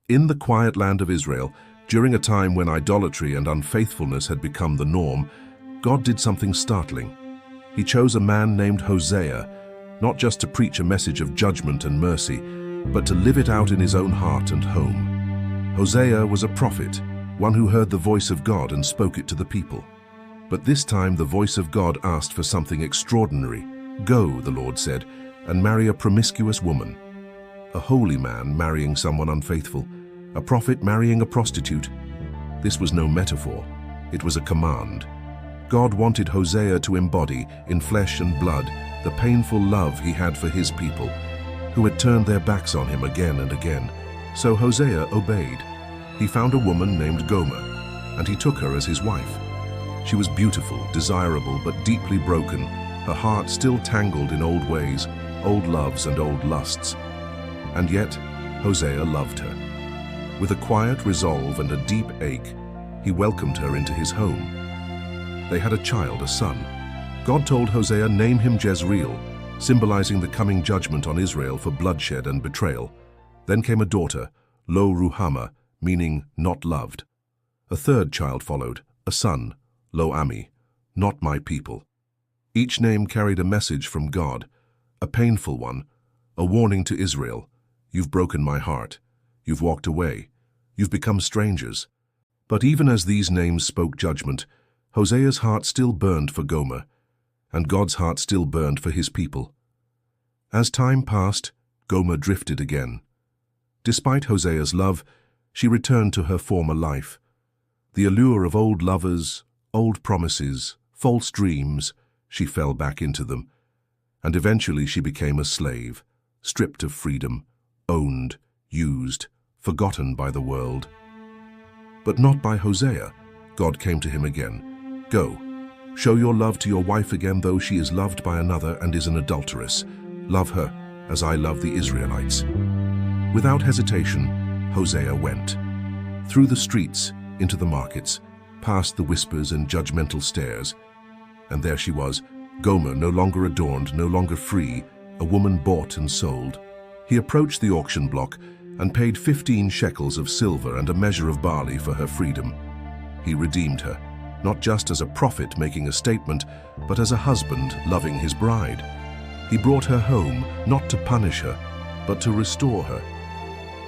In the quiet land of Israel, during a time when idolatry and unfaithfulness had become the norm, God did something startling. He chose a man named Hosea, not just to preach a message of judgment and mercy, but to live it out in his own heart and home. Hosea was a prophet, one who heard the voice of God and spoke it to the people. But this time the voice of God asked for something extraordinary. "Go," the Lord said, "and marry a promiscuous woman." A holy man marrying someone unfaithful, a prophet marrying a prostitute. This was no metaphor, it was a command. God wanted Hosea to embody, in flesh and blood, the painful love he had for his people, who had turned their backs on him again and again. So Hosea obeyed. He found a woman named Gomer, and he took her as his wife. She was beautiful, desirable, but deeply broken, her heart still tangled in old ways, old loves and old lusts. And yet, Hosea loved her. With a quiet resolve and a deep ache, he welcomed her into his home. They had a child, a son. God told Hosea, "Name him Jezreel," symbolizing the coming judgment on Israel for bloodshed and betrayal. Then came a daughter, Lo-Ruhamah, meaning not loved. A third child followed, a son, Lo-Ami, not my people. Each name carried a message from God, a painful one, a warning to Israel. You've broken my heart. You've walked away. You've become strangers. But even as these names spoke judgment, Hosea's heart still burned for Gomer, and God's heart still burned for his people. As time passed, Gomer drifted again. Despite Hosea's love, she returned to her former life. The allure of old lovers, old promises, false dreams, she fell back into them. And eventually she became a slave, stripped of freedom, owned, used, forgotten by the world. But not by Hosea. God came to him again. "Go, show your love to your wife again, though she is loved by another and is an adulteress. Love her as I love the Israelites." Without hesitation, Hosea went. Through the streets, into the markets, past the whispers and judgmental stares. And there she was, Gomer, no longer adorned, no longer free, a woman bought and sold. He approached the auction block and paid 15 shekels of silver and a measure of barley for her freedom. He redeemed her, not just as a prophet making a statement, but as a husband loving his bride. He brought her home, not to punish her, but to restore her.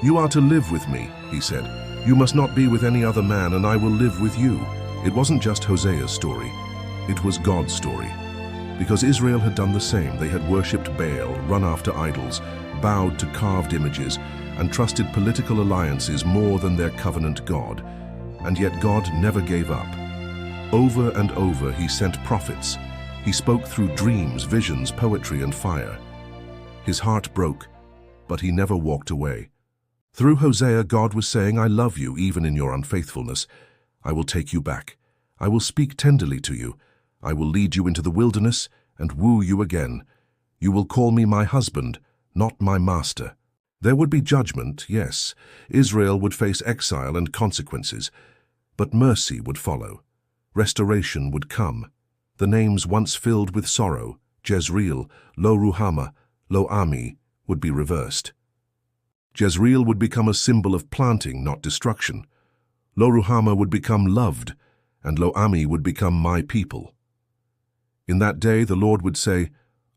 "You are to live with me," he said. "You must not be with any other man, and I will live with you." It wasn't just Hosea's story, it was God's story. Because Israel had done the same. They had worshipped Baal, run after idols, bowed to carved images, and trusted political alliances more than their covenant God. And yet God never gave up. Over and over he sent prophets. He spoke through dreams, visions, poetry, and fire. His heart broke, but he never walked away. Through Hosea, God was saying, "I love you even in your unfaithfulness. I will take you back. I will speak tenderly to you. I will lead you into the wilderness and woo you again. You will call me my husband, not my master." There would be judgment, yes. Israel would face exile and consequences. But mercy would follow. Restoration would come. The names once filled with sorrow, Jezreel, Lo-Ruhamah, Lo-Ami, would be reversed. Jezreel would become a symbol of planting, not destruction. Lo-Ruhamah would become loved, and Lo-Ami would become my people. In that day the Lord would say,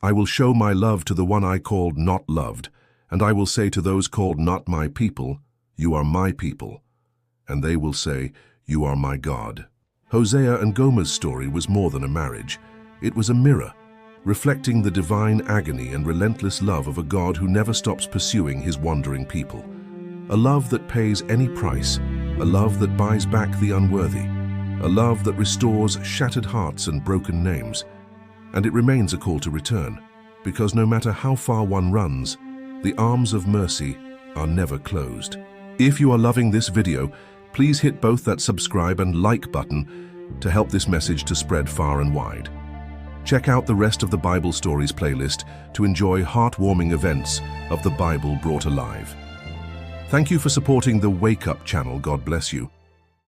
"I will show my love to the one I called not loved, and I will say to those called not my people, you are my people. And they will say, you are my God." Hosea and Gomer's story was more than a marriage. It was a mirror, reflecting the divine agony and relentless love of a God who never stops pursuing his wandering people. A love that pays any price, a love that buys back the unworthy, a love that restores shattered hearts and broken names. And it remains a call to return, because no matter how far one runs, the arms of mercy are never closed. If you are loving this video, please hit both that subscribe and like button to help this message to spread far and wide. Check out the rest of the Bible Stories playlist to enjoy heartwarming events of the Bible brought alive. Thank you for supporting the Wake Up channel. God bless you.